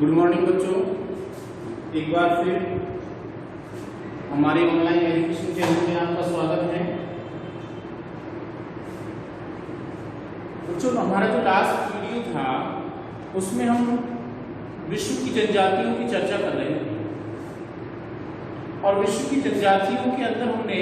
Good morning बच्चों, एक बार फिर हमारे ऑनलाइन एजुकेशन चैनल में आपका स्वागत है। बच्चों, हमारा जो लास्ट वीडियो था उसमें हम विश्व की जनजातियों की चर्चा कर रहे थे और विश्व की जनजातियों के अंदर हमने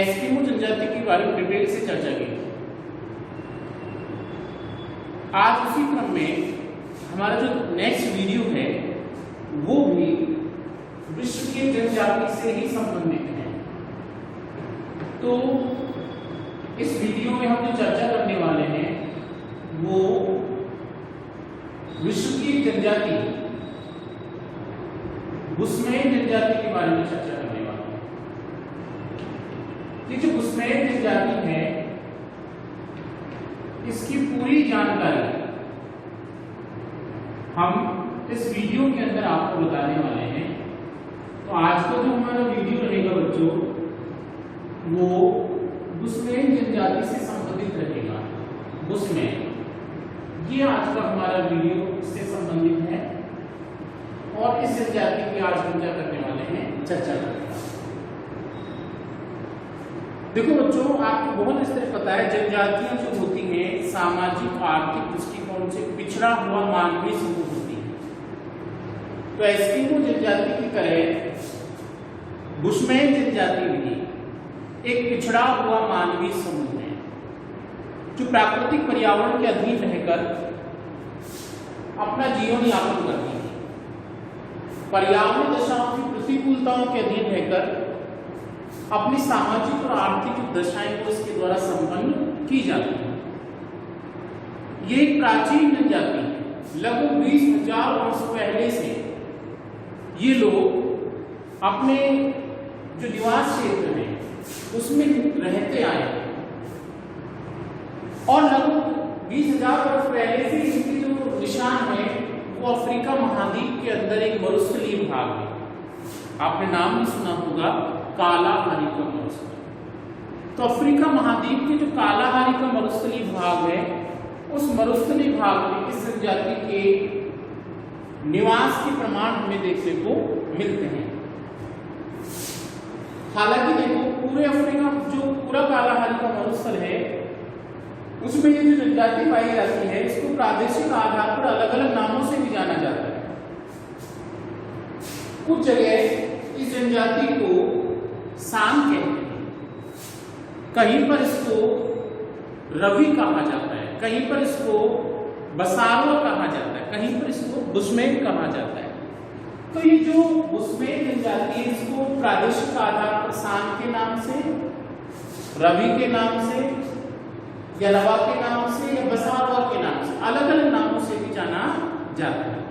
एस्किमो जनजाति के बारे में डिटेल से चर्चा की। आज उसी क्रम में हमारा जो नेक्स्ट वीडियो है वो भी विश्व की जनजाति से ही संबंधित है। तो इस वीडियो में हम जो चर्चा करने वाले हैं वो विश्व की जनजाति बुशमैन जनजाति के बारे में चर्चा करने वाले हैं। ये जो बुशमैन जनजाति है इसकी पूरी जानकारी हम इस वीडियो के अंदर आपको बताने वाले हैं। तो आज का जो हमारा वीडियो रहेगा बच्चों वो बुशमैन जनजाति से संबंधित रहेगा। बुशमैन ये आज का हमारा वीडियो इससे संबंधित है और इस जनजाति की आज हम क्या करने वाले हैं, चर्चा करेंगे। देखो बच्चों, आपको बहुत इस तरह पता है जनजातियां जो होती हैं सामाजिक आर्थिक दृष्टिकोण से पिछड़ा हुआ मानवीय समूह होती है। तो एस्किमो जनजाति की तरह बुशमैन जनजाति भी एक पिछड़ा हुआ मानवीय समूह है जो प्राकृतिक पर्यावरण के अधीन रहकर अपना जीवन यापन करती है। पर्यावरण दशाओं की प्रतिकूलताओं के अधीन रहकर अपनी सामाजिक और आर्थिक दशाएं को इसके द्वारा संपन्न की जाती है। ये एक प्राचीन जनजाति है। लगभग 20,000 वर्ष पहले से ये लोग अपने जो निवास क्षेत्र है उसमें रहते आए और लगभग 20,000 वर्ष पहले से इनके जो निशान है वो अफ्रीका महाद्वीप के अंदर एक मरुस्थलीय भाग है। आपने नाम भी सुना होगा, कालाहारी का मरुस्थल। तो अफ्रीका महाद्वीप के जो कालाहारी का मरुस्थलीय भाग है उस मरुस्थलीय भाग में इस जनजाति के निवास के प्रमाण हमें देखने को मिलते हैं। हालांकि देखो, पूरे अफ्रीका जो पूरा कालाहारी का मरुस्थल है उसमें ये जो जनजाति पाई जाती है इसको प्रादेशिक आधार पर अलग अलग नामों से भी जाना जाता है। कुछ जगह इस जनजाति को सांग कहते हैं, कहीं पर इसको रवि कहा जाता है, कहीं पर इसको बसारो कहा जाता है, कहीं पर इसको बुशमैन कहा जाता है। तो ये जो बुशमैन जनजाति है इसको प्रादेशिक आधार पर सांग के नाम से, रवि के नाम से या रवा के नाम से या बसारो के नाम से अलग अलग नामों से भी जाना जाता है।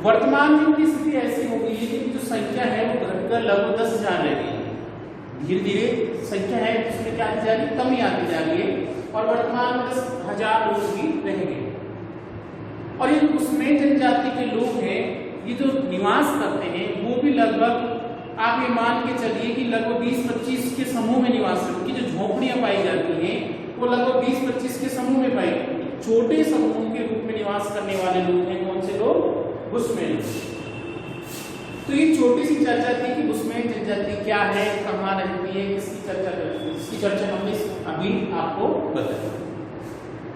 वर्तमान में उनकी स्थिति ऐसी हो गई है कि जो संख्या है वो घटकर लगभग 10,000 रह गई है। धीरे धीरे संख्या है उसमें क्या आती जा रही है, कमी आती जा रही है और वर्तमान में 10,000 लोग भी रह गए। और ये बुशमैन जनजाति के लोग हैं ये जो निवास करते हैं वो भी लगभग आप ये मान के चलिए कि लगभग 20-25 के समूह में निवास करते हैं। जो झोपड़ियां पाई जाती हैं वो लगभग 20-25 के समूह में पाई जाती हैं। छोटे समूह के रूप में निवास करने वाले लोग हैं कौन से लोग, बुशमैन। तो ये छोटी सी चर्चा थी कि बुशमैन जनजाति क्या है, कहाँ रहती है, किसकी चर्चा करती है, इसकी चर्चा हमने अभी आपको बताई।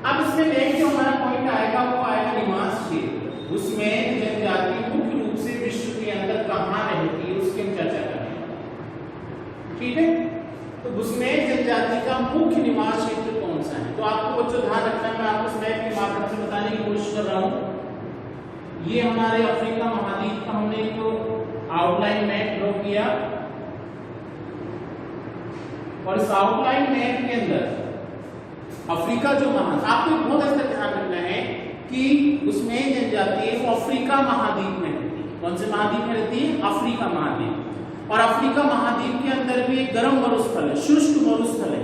अब इसमें नेक्स्ट जो हमारा पॉइंट आएगा वो आएगा निवास क्षेत्र। बुशमैन जनजाति मुख्य रूप से विश्व के अंदर कहाँ रहती है उसकी हम चर्चा करेंगे। ठीक है, तो बुशमैन जनजाति का मुख्य निवास क्षेत्र कौन सा है। तो आपको बच्चों ध्यान रखना है, मैं आपको इस मैप के माध्यम से बताने की कोशिश कर रहा हूँ। ये हमारे अफ्रीका महाद्वीप का हमने एक आउटलाइन मैप ड्रॉ किया और इस आउटलाइन मैप के अंदर अफ्रीका जो महाद्वीप, आपको बहुत अच्छा ध्यान रखना है कि बुशमैन जनजाति है वो अफ्रीका महाद्वीप में रहती है। कौन से महाद्वीप में रहती है, अफ्रीका महाद्वीप। और अफ्रीका महाद्वीप के अंदर भी एक गर्म मरुस्थल है, शुष्क मरुस्थल है।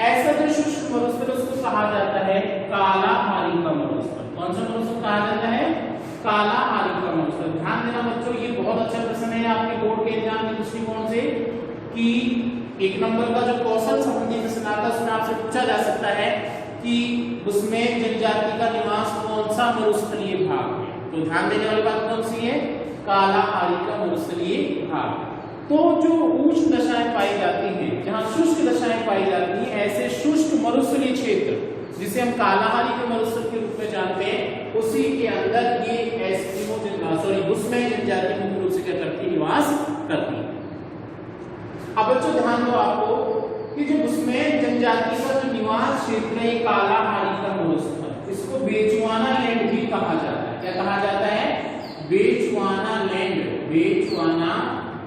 ऐसा जो शुष्क मरुस्थल उसको कहा जाता है कालाहारी का मरुस्थल। कौन सा मरुस्थल कहा जाता है, कालाहारी का मरुस्थल। ध्यान देना बच्चों, ये बहुत अच्छा प्रश्न है आपके बोर्ड के एग्जाम के दृष्टिकोण से कि 1 नंबर का जो कौशल संबंधी प्रश्न आता है उसमें आपसे पूछा जा सकता है कि बुशमैन जनजाति का निवास कौन सा मरुस्थलीय भाग है। तो ध्यान देने वाली बात कौन सी है? कालाहारी का मरुस्थलीय भाग। तो जो उष्ण दशाएं पाई जाती हैं, जहां शुष्क दशाएं पाई जाती हैं, ऐसे शुष्क मरुस्थलीय क्षेत्र जिसे हम कालाहारी के मरुस्थल के रूप में जानते हैं, उसी के अंदर ये एस्किमो बुशमैन जनजाति मुख्य रूप से क्या करती है? निवास करती है। अब बच्चों ध्यान दो आपको कि जो बुशमैन जनजाति का जो निवास क्षेत्र है कालाहारी का मरुस्थल, इसको बेचुआना लैंड भी कहा जाता है। क्या कहा जाता है? बेचुआना लैंड। बेचुआना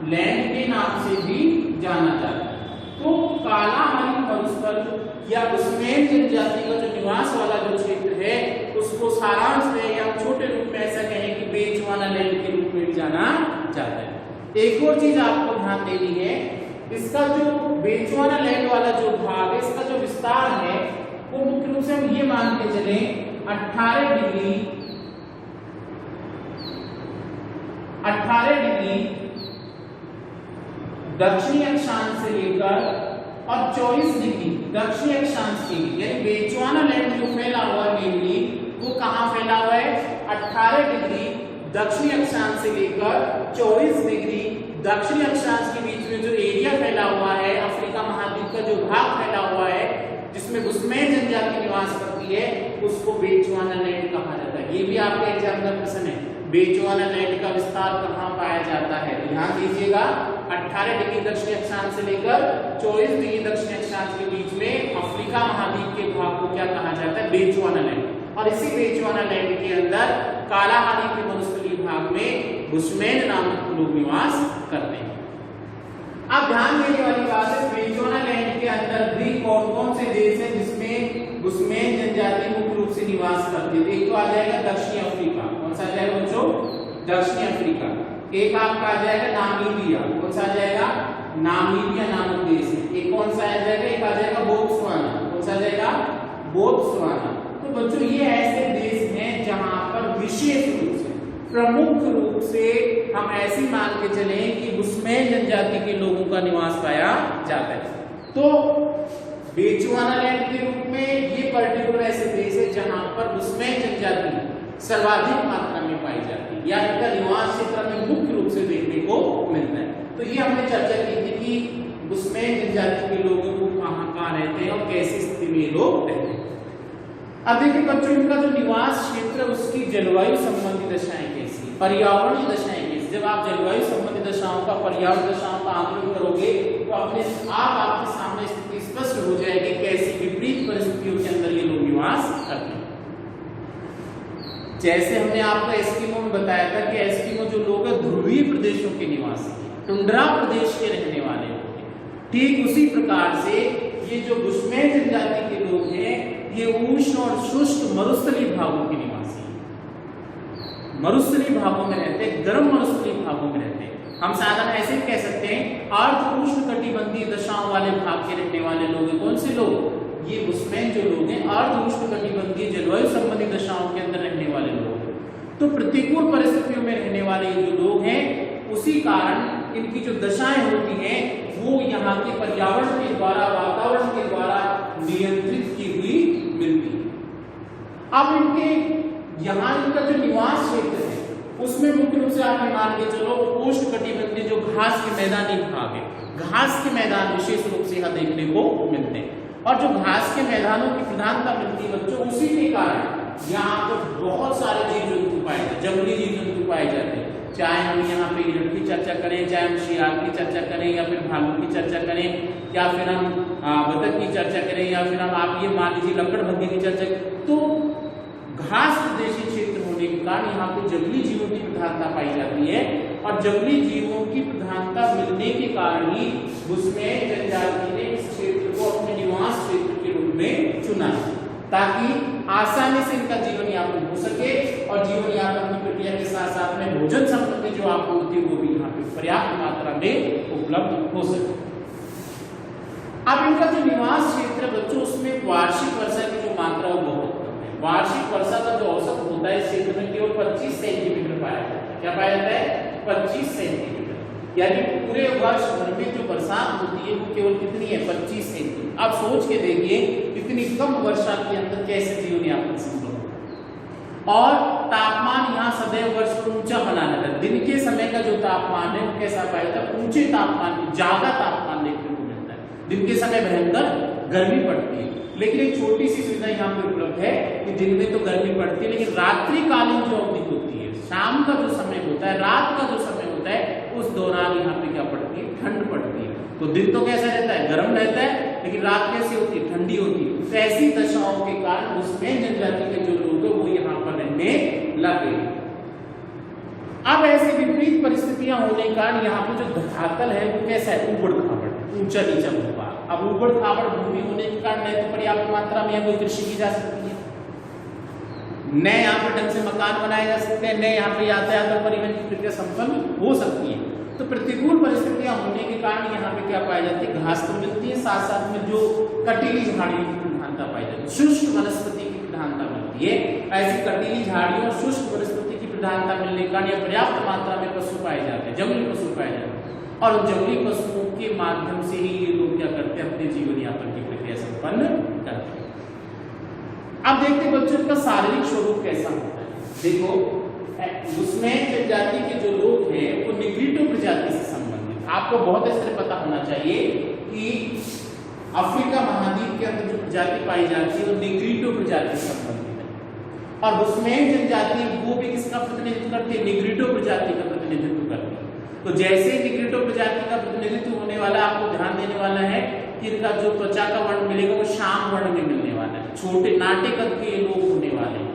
लैंड के नाम से भी जाना जाता है। तो कालाहारी मरुस्थल या बुशमैन जनजाति का जो निवास वाला जो क्षेत्र है, उसको सारांश में या छोटे रूप में ऐसा कहें कि बेचुआना लैंड के रूप में जाना जाता है। एक और चीज आपको ध्यान देनी है, इसका जो बेचुआना लैंड वाला जो भाग है, इसका जो विस्तार है, वो मुख्य रूप से हम ये मान के चले 18 डिग्री दक्षिणी अक्षांश से लेकर और 24 डिग्री दक्षिणी अक्षांश के लिए, यानी बेचुआना लैंड जो फैला हुआ है मेनली, वो कहाँ फैला हुआ है? 18 डिग्री दक्षिणी अक्षांश से लेकर 24 डिग्री दक्षिणी अक्षांश के बीच में जो एरिया फैला हुआ है, अफ्रीका महाद्वीप का जो भाग फैला हुआ है, जिसमें बुशमैन जनजाति निवास करती है, उसको बेचुआना लैंड कहा जाता है। ये भी आपके एग्जाम का प्रश्न है, बेचुआना लैंड का विस्तार कहाँ पाया जाता है? ध्यान दीजिएगा, 18 डिग्री दक्षिणी अक्षांश से लेकर 24 डिग्री दक्षिणी अक्षांश के बीच में अफ्रीका महाद्वीप के भाग को क्या कहा जाता है? बेचुआना लैंड। और इसी बेचुआना लैंड के अंदर कालाहारी के मरुस्थलीय भाग में बुशमैन नामक लोग निवास करते हैं। अब ध्यान देने वाली बात है, बेचुआना लैंड के अंदर भी कौन कौन से देश है जिसमें बुशमैन जनजाति मुख्य रूप से निवास करती है? एक तो आ जाएगा दक्षिणी अफ्रीका। कौन सा आ जाएगा बच्चों? दक्षिणी अफ्रीका। एक आपका आ जाएगा नामीबिया। कौन सा आ जाएगा? नामीबिया नामक देश है। एक कौन सा आ जाएगा? एक आ जाएगा बोत्सवाना। कौन सा आ जाएगा? बोत्सवाना। तो बच्चों ये ऐसे देश हैं जहां पर विशेष रूप से, प्रमुख रूप से हम ऐसी मान के चलें कि बुशमैन जनजाति के लोगों का निवास पाया जाता है। तो बेचुआना लैंड के रूप में ये पर्टिकुलर ऐसे देश है जहां पर बुशमैन जनजाति सर्वाधिक मात्रा में पाई जाती है, या इनका निवास क्षेत्र में मुख्य रूप से देखने को मिलता है। तो ये हमने चर्चा की थी कि बुशमैन जनजाति के लोगों को कहाँ रहते हैं और कैसी स्थिति में लोग रहते हैं। अब देखिए बच्चों, इनका जो निवास क्षेत्र, उसकी जलवायु संबंधी दशाएं कैसी, पर्यावरणीय दशाएं कैसी। जब आप जलवायु संबंधी दशाओं का, पर्यावरण दशाओं का आकलन करोगे तो अपने आप आपके सामने स्थिति स्पष्ट हो जाएगी कैसी विपरीत परिस्थितियों के अंदर ये लोग निवास करते हैं। जैसे हमने आपको एस्किमो में बताया था कि एस्किमो जो लोग हैं ध्रुवीय प्रदेशों के निवासी, टुंड्रा प्रदेश के रहने वाले लोग हैं। ठीक उसी प्रकार से ये जो बुशमैन जनजाति के लोग हैं, ये उष्ण और शुष्क मरुस्थलीय भागों के निवासी हैं। मरुस्थलीय भागों में रहते हैं, गर्म मरुस्थलीय भागों में रहते हैं। हम साधारण ऐसे कह सकते हैं अर्ध उष्ण कटिबंधीय दशाओं वाले भाग के रहने वाले लोग हैं। कौन से लोग? ये बुशमैन जो लोग हैं अर्ध उष्ण कटिबंधीय जलवायु संबंधी दशाओं के अंदर रहने वाले लोग हैं। तो प्रतिकूल परिस्थितियों में रहने वाले जो लोग हैं, उसी कारण इनकी जो दशाएं होती हैं वो यहाँ के पर्यावरण के द्वारा, वातावरण के द्वारा नियंत्रित की हुई मिलती है। अब इनके यहाँ इनका जो निवास क्षेत्र है उसमें मुख्य रूप से आप मान के चलो उष्ण कटिबंधीय जो घास के मैदानी भाग है, घास के मैदान विशेष रूप से यहाँ देखने को मिलते हैं। और जो घास के मैदानों की प्रधानता मिलती है बच्चों, उसी के कारण यहाँ पर बहुत सारे जीव जंतु पाए जाते हैं, जंगली जीव जंतु पाए जाते हैं। चाहे हम यहाँ पे हिरण की चर्चा करें, चाहे हम शियाल की चर्चा करें, या फिर भालू की चर्चा करें, या फिर हम बतख की चर्चा करें, या फिर हम आप ये मान लीजिए लकड़बग्घे की चर्चा करें। तो घास प्रदेशी क्षेत्र होने के कारण यहाँ पे जंगली जीवों की प्रधानता पाई जाती है, और जंगली जीवों की प्रधानता मिलने के कारण ही बुशमैन जनजाति ने इस क्षेत्र को अपने निवास क्षेत्र के रूप में चुना, ताकि आसानी से इनका जीवन यापन हो सके, और जीवन यापन की प्रक्रिया के साथ साथ में भोजन संपत्ति जो आपूर्ति वो भी यहाँ पे पर्याप्त मात्रा में उपलब्ध हो सके। अब इनका जो निवास क्षेत्र बच्चों, उसमें वार्षिक वर्षा की जो मात्रा वो बहुत कम है। वार्षिक वर्षा का जो औसत होता है इस क्षेत्र में केवल 25 सेंटीमीटर पाया जाता है। क्या पाया जाता है? 25 सेंटीमीटर। यानी पूरे वर्ष भर में जो बरसात होती है वो केवल कितनी है? 25 सेंटीमीटर। आप सोच के देखिए इतनी कम वर्षा के अंदर कैसे जीवन यापन संभव है। और तापमान यहाँ सदैव वर्ष पर ऊंचा बना रहता है। दिन के समय का जो तापमान है वो कैसा पाया जाता है, ऊंचे तापमान, ज्यादा तापमान देखने को मिलता है। दिन के समय भयंकर गर्मी पड़ती है, लेकिन एक छोटी सी सुविधा यहाँ पे उपलब्ध है कि दिन में तो गर्मी पड़ती है, लेकिन रात्रिकालीन जो अवधि होती है, शाम का जो समय होता है, रात का जो समय होता है, उस दौरान यहाँ पे क्या पड़ती है, ठंड पड़ती है। तो दिन तो कैसा रहता है, गर्म रहता है, लेकिन रात कैसी होती है, ठंडी होती है। तो ऐसी दशाओं के कारण उसमें जनजाति के जो लोग हैं वो यहाँ पर रहने लगे। अब ऐसी विपरीत परिस्थितियां होने के कारण यहाँ पे जो धरातल है वो कैसा है, ऊबड़ खाबड़, ऊंचा नीचा भूभाग। अब ऊबड़ खाबड़ भूमि होने के कारण न तो पर्याप्त मात्रा में कोई कृषि की जा सकती है, न यहाँ पे ढंग से मकान बनाए जा सकते हैं, न यहाँ पे यातायात और परिवहन की प्रक्रिया संपन्न हो सकती है। तो प्रतिकूल परिस्थितियां होने के कारण यहाँ पे क्या पाई जाती है, घास तो मिलती है, साथ साथ में जो कटीली झाड़ियों की प्रधानता पाई जाती है, शुष्क वनस्पति की प्रधानता मिलती है। ऐसी कटीली झाड़ियों और शुष्क वनस्पति की प्रधानता मिलने के कारण पर्याप्त मात्रा में पशु पाए जाते हैं, जंगली पशु पाए जाते हैं, और जंगली पशुओं के माध्यम से ही ये लोग क्या करते हैं, अपने जीवन यापन की प्रक्रिया संपन्न करते हैं। अब देखते हैं बच्चों का शारीरिक स्वरूप कैसा होता है। देखो उसमें जनजाति के जो लोग हैं वो निग्रिटो प्रजाति से संबंधित, आपको बहुत ऐसे पता होना चाहिए कि अफ्रीका महाद्वीप के अंदर जो प्रजाति पाई जाती है वो निग्रिटो प्रजाति से संबंधित है, और उसमें जनजाति वो भी किसका प्रतिनिधित्व करती है, निग्रिटो प्रजाति का प्रतिनिधित्व करती है। तो जैसे निग्रिटो प्रजाति का प्रतिनिधित्व होने वाला, आपको ध्यान देने वाला है कि इनका जो त्वचा का वर्ण मिलेगा वो श्याम वर्ण में मिलने वाला है, छोटे नाटे कद के लोग होने वाले हैं।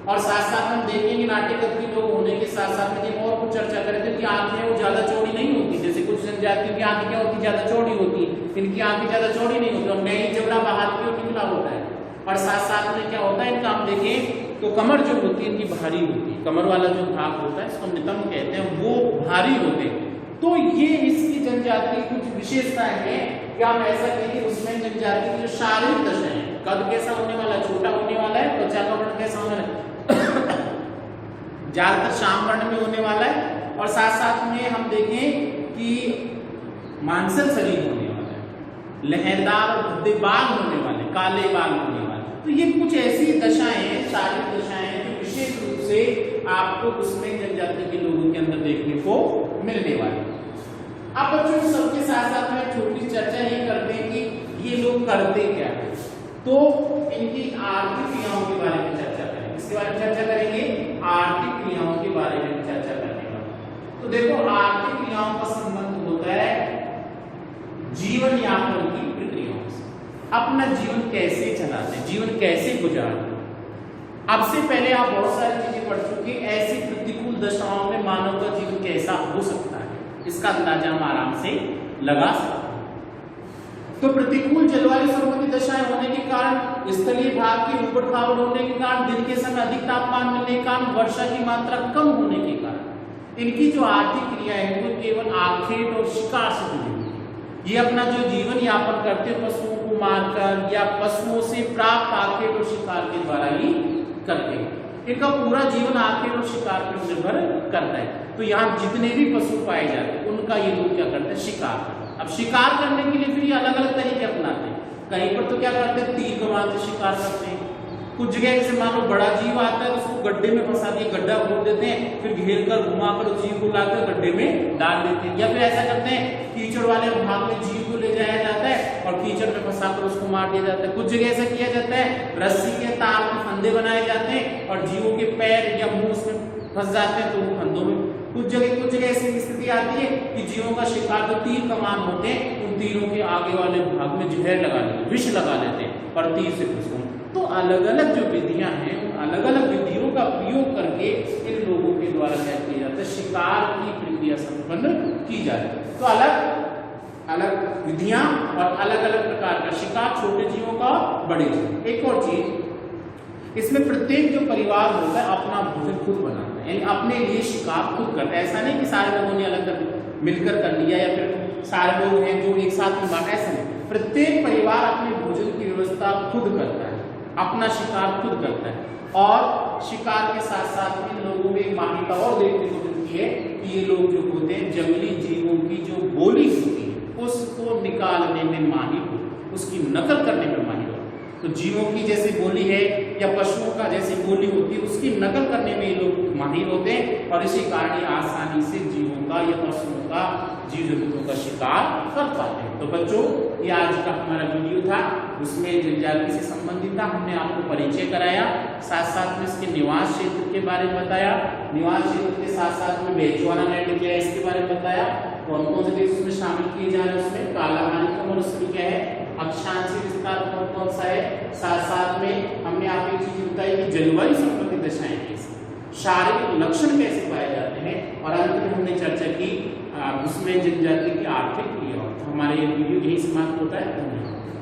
और साथ साथ हम देखेंगे नाटे कद के लोग होने के साथ साथ में और कुछ चर्चा करें तो इनकी आंखें वो ज्यादा चौड़ी नहीं होती, जैसे कुछ जनजातियों की आंखें क्या होती, ज्यादा चौड़ी होती, इनकी आंखें ज्यादा चौड़ी नहीं होती, और नई जबड़ा बाहर की ओर निकला होता है। और साथ साथ में क्या होता है, इनका हम देखें तो कमर जो होती है इनकी भारी होती है, कमर वाला जो भाग होता है इसको हम नितंब कहते हैं, वो भारी होते हैं। तो ये इसकी जनजाति कुछ विशेषताएं हैं कि आप ऐसा कहेंगे उसमें जनजाति की जो शारीरिक दशा है, कद कैसा होने वाला है, छोटा होने वाला है, त्वचा का वर्ण कैसा होने वाला है, ज्यादातर श्याम वर्ण में होने वाला है, और साथ साथ में हम देखें कि मांसल शरीर होने वाला है, लहरदार और भद्दे बाल होने वाले, काले बाल होने वाले। तो ये कुछ ऐसी दशाएं हैं, शारीरिक दशाएं हैं जो विशेष रूप से आपको उसमें जनजाति के लोगों के अंदर देखने को मिलने वाली। अब बच्चों सबके साथ साथ में छोटी चर्चा ये करते हैं कि ये लोग करते क्या है। तो इनकी आर्थिक क्रियाओं के बारे में चर्चा करेंगे, इसके बारे में चर्चा करेंगे, आर्थिक क्रियाओं के बारे में चर्चा करने वाले। तो देखो आर्थिक क्रियाओं का संबंध होता है जीवन यापन की प्रक्रियाओं से, अपना जीवन कैसे चलाते हैं, जीवन कैसे गुजारते हैं। अब से पहले आप बहुत सारी चीजें पढ़ चुके, ऐसी प्रतिकूल दशाओं में मानव का जीवन कैसा हो सकता है, इसका अंदाजा हम आराम से लगा सकते हैं। तो प्रतिकूल जलवायु संबंधी दशाएं होने के कारण, स्थलीय भाग के ऊबड़ खाबड़ होने के कारण, दिन के समय अधिक तापमान मिलने के कारण, वर्षा की मात्रा कम होने के कारण इनकी जो आर्थिक क्रिया है वो केवल आखेट और शिकार से जुड़ी हुई है। ये अपना जो जीवन यापन करते हैं पशुओं को मारकर या पशुओं से प्राप्त आखेट और शिकार के द्वारा ही करते हैं। इनका पूरा जीवन आखेट और शिकार पर निर्भर करता है। तो यहाँ जितने भी पशु पाए जाते हैं उनका ये लोग क्या करते हैं, शिकार करते हैं। अब शिकार करने के लिए फिर ये अलग अलग तरीके अपनाते हैं। कहीं पर तो क्या करते हैं, तीर कमान से शिकार करते हैं, कुछ जगह जैसे मान लो बड़ा जीव आता है तो उसको गड्ढे में फंसा दिए, गड्ढा खोद देते हैं, फिर घेर कर घुमाकर उस जीव को लाकर गड्ढे में डाल देते हैं। या फिर ऐसा करते हैं कीचड़ वाले भाग में जीव को ले जाया जाता है और कीचड़ में फंसाकर उसको मार दिया जाता है। कुछ जगह ऐसा किया जाता है, रस्सी के तार में फंदे बनाए जाते हैं और जीवों के पैर या मुंह उसमें फंस जाते हैं तो वो फंदों में। कुछ जगह ऐसी स्थिति आती है कि जीवों का शिकार जो तीर कमान होते हैं उन तीरों के आगे वाले भाग में जहर लगा लेते हैं, विष लगा लेते हैं और तीर से उसको। तो अलग अलग जो विधियां हैं उन अलग अलग विधियों का प्रयोग करके इन लोगों के द्वारा क्या किया जाता है, शिकार की प्रक्रिया संपन्न की जाती है। तो अलग अलग विधियां और अलग अलग प्रकार का शिकार, छोटे जीवों का, बड़े जीव। एक और चीज, इसमें प्रत्येक जो परिवार होता है अपना भोजन खुद बनाता है, यानी अपने लिए शिकार खुद करता है। ऐसा नहीं कि सारे लोगों ने अलग मिलकर कर लिया या फिर सारे लोग हैं जो एक साथ में बांटा, ऐसा नहीं। प्रत्येक परिवार अपने भोजन की व्यवस्था खुद करता है, अपना शिकार खुद करता है। और शिकार के साथ साथ में लोगों में एक मान्यता और देखने को मिलती है कि ये लोग जो होते हैं जंगली जीवों की जो बोली होती है उसको निकालने में माहिर, उसकी नकल करने में माहिर। तो जीवों की जैसे बोली है या पशुओं का जैसी बोली होती है उसकी नकल करने में ये लोग माहिर होते हैं और इसी कारण ये आसानी से जीवों का या पशुओं का, जीव जंतुओं का शिकार कर पाते हैं। तो बच्चों ये आज का हमारा वीडियो था, उसमें जनजाति से संबंधित था। हमने आपको परिचय कराया, साथ साथ में इसके निवास क्षेत्र के बारे में बताया, निवास क्षेत्र के साथ साथ में बेचुआनालैंड क्या है इसके बारे में बताया, कौन कौन से देश उसमें शामिल किए जा रहे हैं, उसमें कालाहानी का मरुस्थल क्या है, अक्षांशीय विस्तार कौन कौन सा है, साथ साथ में हमने आपको एक चीज बताई कि जलवायु संबंधी दशाएं कैसी, शारीरिक लक्षण कैसे पाए जाते हैं, और अंत में हमने चर्चा की उसमें जनजाति की आर्थिक क्रिया। हमारे वीडियो यही समाप्त होता है। धन्यवाद।